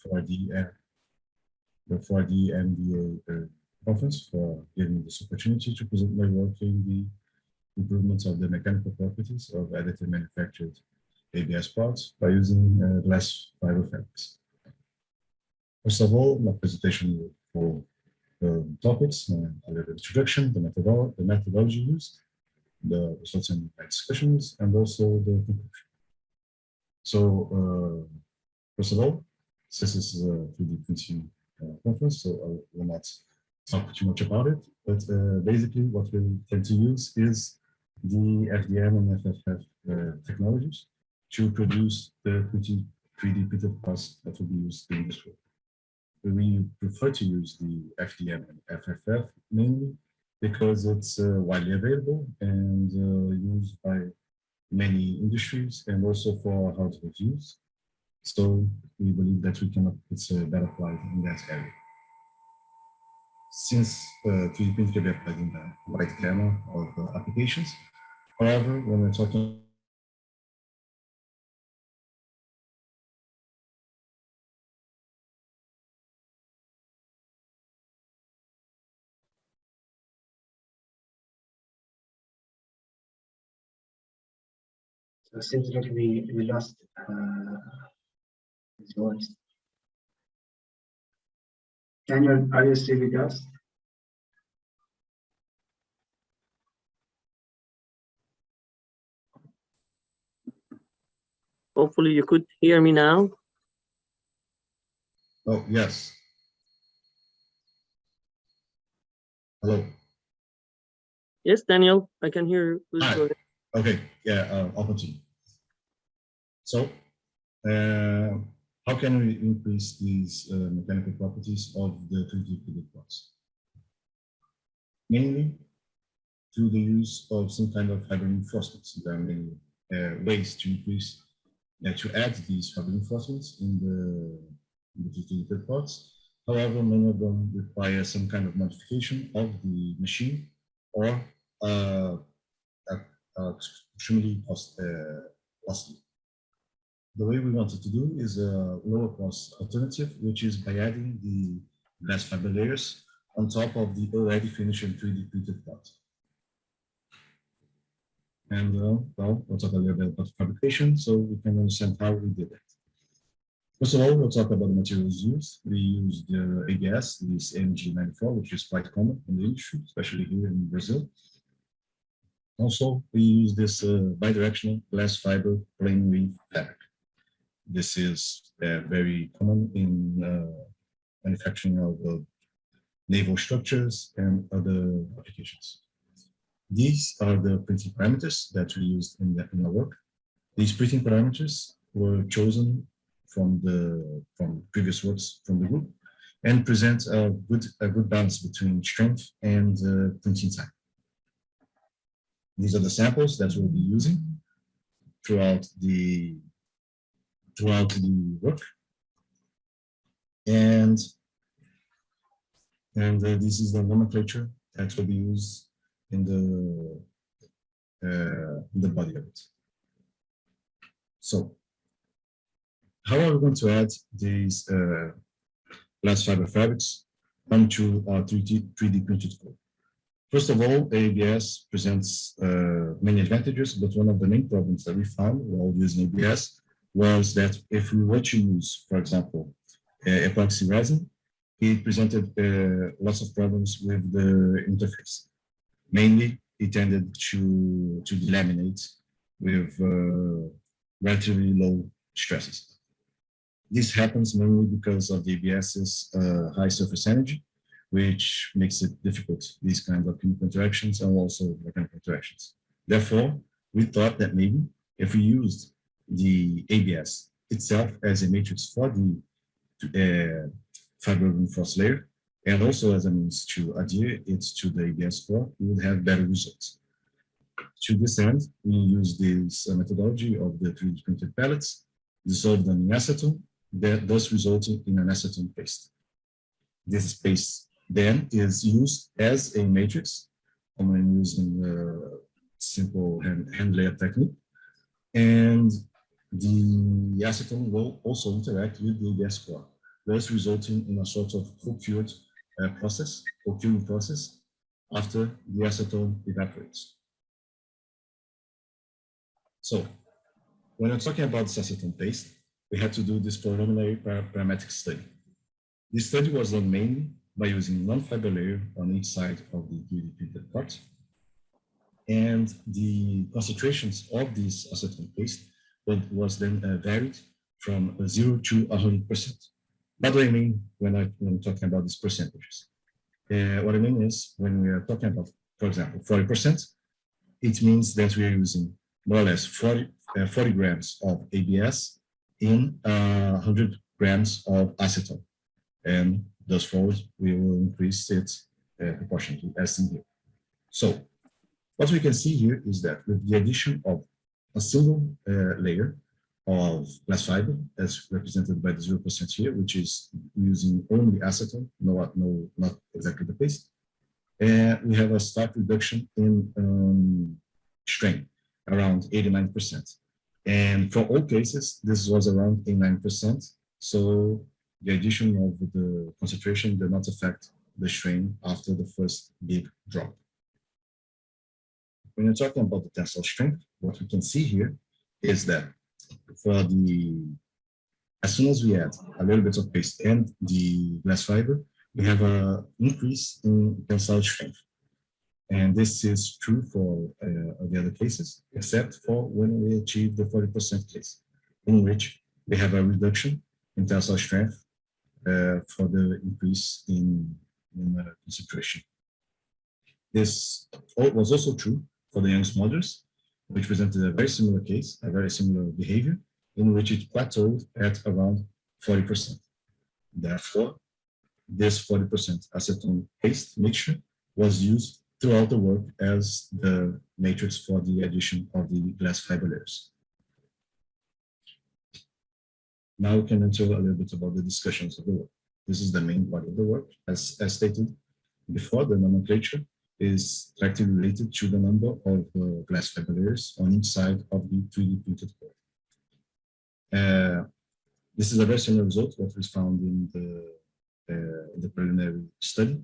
the 4DMDA conference for giving me this opportunity to present my work in the improvements of the mechanical properties of additive manufactured ABS parts by using glass fiber fabrics. First of all, my presentation will follow the topics, the introduction, the methodology used, the results and discussions, and also the conclusion. So, first of all, since this is a 3D printing conference, so I will not talk too much about it, but basically what we tend to use is the FDM and H.F.M technologies to produce the 3D printed parts that will be used in this work. We prefer to use the FDM and H.F.M mainly because it's widely available and used by many industries and also for household use. So we believe that we can it's better applied in that area. Since 3D printing can be applied in the wide gamut of applications, however, when we're talking So it seems like we lost his voice. Daniel, are you still with us? Hopefully you could hear me now. Oh, yes. Hello. Yes, Daniel, I can hear you. Please go ahead. Okay, yeah, I'll continue. So, how can we increase these mechanical properties of the 3D printed parts? Mainly through the use of some kind of fiber reinforcements. There are many ways to increase, to add these fiber reinforcements in the 3D printed parts. However, many of them require some kind of modification of the machine or extremely costly. The way we wanted to do is a lower cost alternative, which is by adding the glass fiber layers on top of the already finished 3D printed part. And well, we'll talk a little bit about fabrication so we can understand how we did it. First of all, we'll talk about the materials used. We used the ABS, this MG94, which is quite common in the industry, especially here in Brazil. Also, we use this bidirectional glass fiber plain weave fabric. This is very common in manufacturing of naval structures and other applications. These are the printing parameters that we used in our work. These printing parameters were chosen from previous works from the group and present a good balance between strength and printing time. These are the samples that we'll be using throughout the work, and this is the nomenclature that will be used in the body of it. So, how are we going to add these glass fiber fabrics onto our 3D printed core? First of all, ABS presents many advantages, but one of the main problems that we found while using ABS was that if we were to use, for example, epoxy resin, it presented lots of problems with the interface. Mainly, it tended to delaminate with relatively low stresses. This happens mainly because of the ABS's high surface energy, which makes it difficult, these kinds of chemical interactions and also mechanical interactions. Therefore, we thought that maybe if we used the ABS itself as a matrix for the fiber reinforced layer, and also as a means to adhere it to the ABS core, we would have better results. To this end, we use this methodology of the 3D printed pellets, dissolve them in acetone, thus resulting in an acetone paste. This paste then is used as a matrix, when using simple hand layer technique, and the acetone will also interact with the ABS core. thus resulting in a sort of co-curing process after the acetone evaporates. So when I'm talking about this acetone paste, we had to do this preliminary parametric study. This study was done mainly by using non-fiber layer on each side of the 3D printed part. And the concentrations of this acetone paste was then varied from 0 to 100%. What do I mean when I'm talking about these percentages? What I mean is when we are talking about, for example, 40%, it means that we are using more or less 40 grams of ABS in 100 grams of acetone. And thus forward, we will increase it proportionally as seen here. So what we can see here is that with the addition of a single layer of glass fiber, as represented by the 0% here, which is using only acetone, not exactly the paste, we have a stark reduction in strain, around 89%. And for all cases, this was around 89%. So the addition of the concentration did not affect the strain after the first big drop. When you're talking about the tensile strength, what we can see here is that for as soon as we add a little bit of paste and the glass fiber, we have an increase in tensile strength. And this is true for the other cases, except for when we achieve the 40% case, in which we have a reduction in tensile strength for the increase in concentration. This was also true for the Young's modulus, which presented a very similar case, a very similar behavior, in which it plateaued at around 40%. Therefore, this 40% acetone paste mixture was used throughout the work as the matrix for the addition of the glass fiber layers. Now we can enter a little bit about the discussions of the work. This is the main body of the work. As stated before, the nomenclature is directly related to the number of glass fiber layers on each side of the 3D printed core. This is a very similar result what was found in the preliminary study,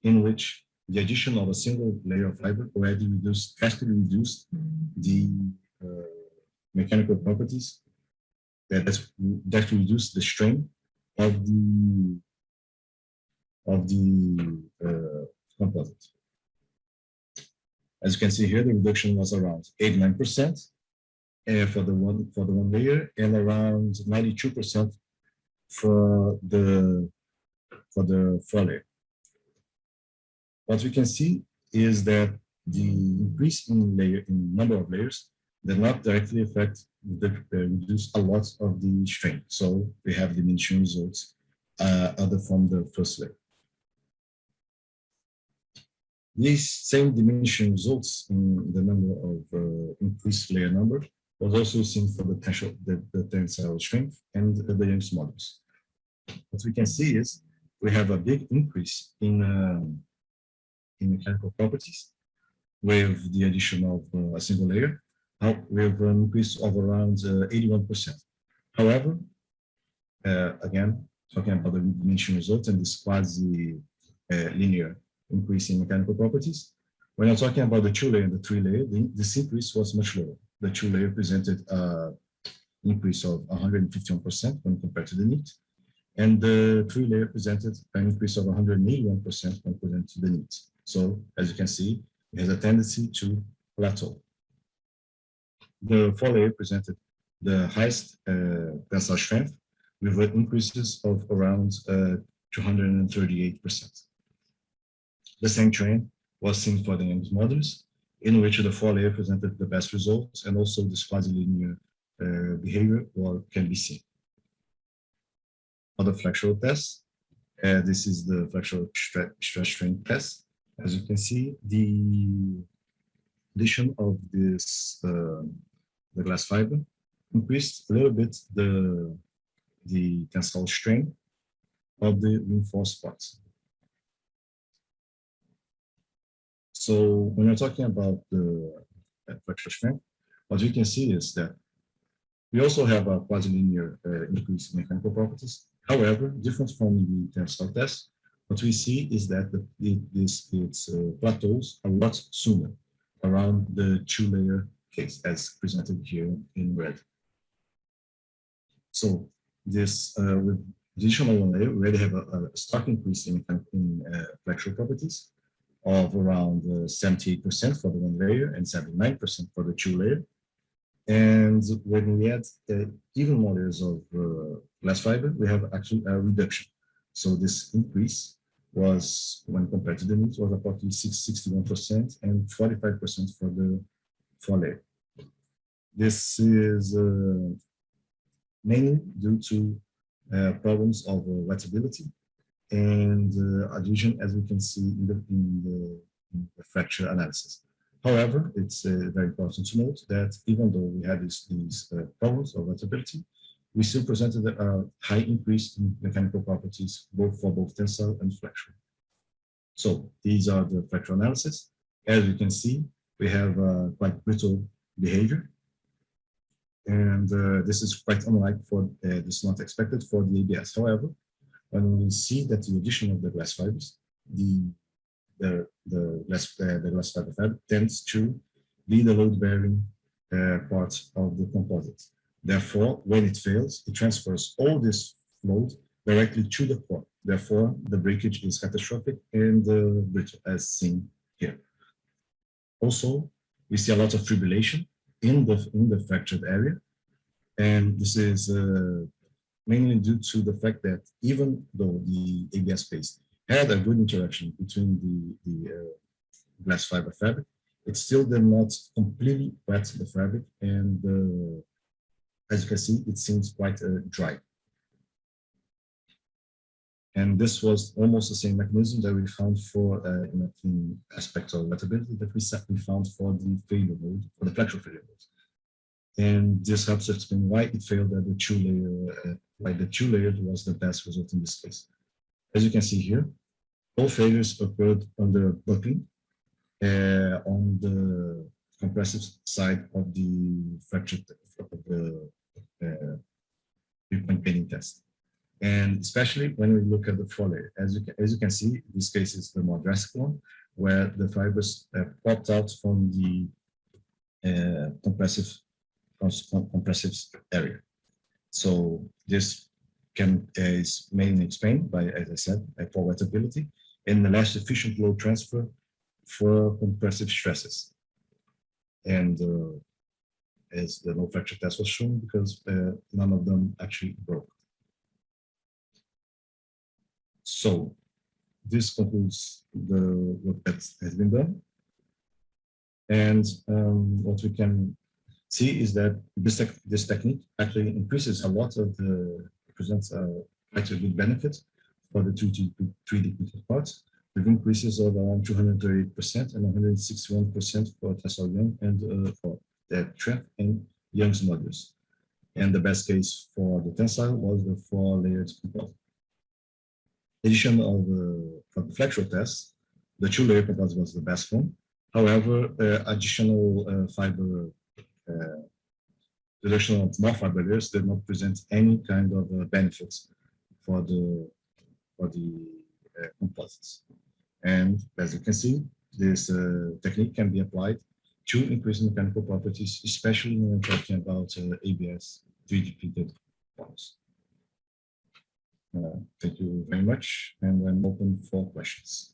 in which the addition of a single layer of fiber already drastically reduced the mechanical properties that reduced the strain of the composite. As you can see here, the reduction was around 89% for the one layer and around 92% for the 4 layer. What we can see is that the increase in number of layers did not directly affect reduce a lot of the strain. So we have diminishing results other from the first layer. These same diminishing results in the number of increased layer number was also seen for the tensile strength and the Young's modulus. What we can see is we have a big increase in mechanical properties with the addition of a single layer, with an increase of around 81%. However, again, talking about the diminishing results and this quasi-linear increase in mechanical properties, when I'm talking about the 2-layer and the 3-layer, this increase was much lower. The 2-layer presented an increase of 151% when compared to the neat, and the 3-layer presented an increase of 181% when compared to the neat. So, as you can see, it has a tendency to plateau. The 4-layer presented the highest tensile strength with increases of around 238%. The same trend was seen for the Young's modulus, in which the 4-layer presented the best results, and also this quasi-linear behavior can be seen. For the flexural test, this is the flexural stress strain test. As you can see, the addition of this the glass fiber increased a little bit the tensile strain of the reinforced parts. So when we're talking about the flexural strength, what we can see is that we also have a quasi-linear increase in mechanical properties. However, different from the tensile test, what we see is that its plateaus a lot sooner around the two-layer case, as presented here in red. So this with additional one layer, we already have a stark increase in flexural properties of around 78% for the one layer and 79% for the two layer. And when we add even more layers of glass fiber, we have actually a reduction. So this increase was, when compared to the needs, was approximately 61% and 45% for the four layer. This is mainly due to problems of wettability and adhesion, as we can see in the fracture analysis. However, it's very important to note that even though we had these problems of wettability, we still presented a high increase in mechanical properties, for both tensile and flexural. So these are the fracture analysis. As you can see, we have quite brittle behavior. And this is quite unlike for, this is not expected for the ABS. However, when we see that the addition of the glass fibers, the glass fiber fab tends to be the load-bearing part of the composite. Therefore, when it fails, it transfers all this load directly to the core. Therefore, the breakage is catastrophic and brittle, as seen here. Also, we see a lot of fibrillation in the fractured area, and this is mainly due to the fact that even though the ABS space had a good interaction between the glass fiber fabric, it still did not completely wet the fabric, and as you can see, it seems quite dry. And this was almost the same mechanism that we found for in aspects of wettability that we found for the failure mode, for the flexural failure mode. And this helps to explain why it failed at the two-layer, why the two-layer was the best result in this case. As you can see here, all failures occurred under buckling on the compressive side of the fracture of the three-point bending test. And especially when we look at the four layer, as you can see, this case is the more drastic one, where the fibers popped out from the compressive area. So this is mainly explained by, as I said, poor wettability and the less efficient load transfer for compressive stresses. And as the no fracture test was shown, because none of them actually broke. So this concludes the work that has been done. And what we can see is that this technique actually increases a lot of presents quite a good benefit for the 3D printed parts, with increases of around 238% and 161% for tensile Young and for the H.F.M and Young's modules. And the best case for the tensile was the 4-layered composite. Addition of for the flexural test, the 2-layer composite was the best one. However, additional fiber reduction of more fiber layers did not present any kind of benefits for the composites. And as you can see, this technique can be applied to increase mechanical properties, especially when we're talking about ABS 3D printed parts. Thank you very much, and I'm open for questions.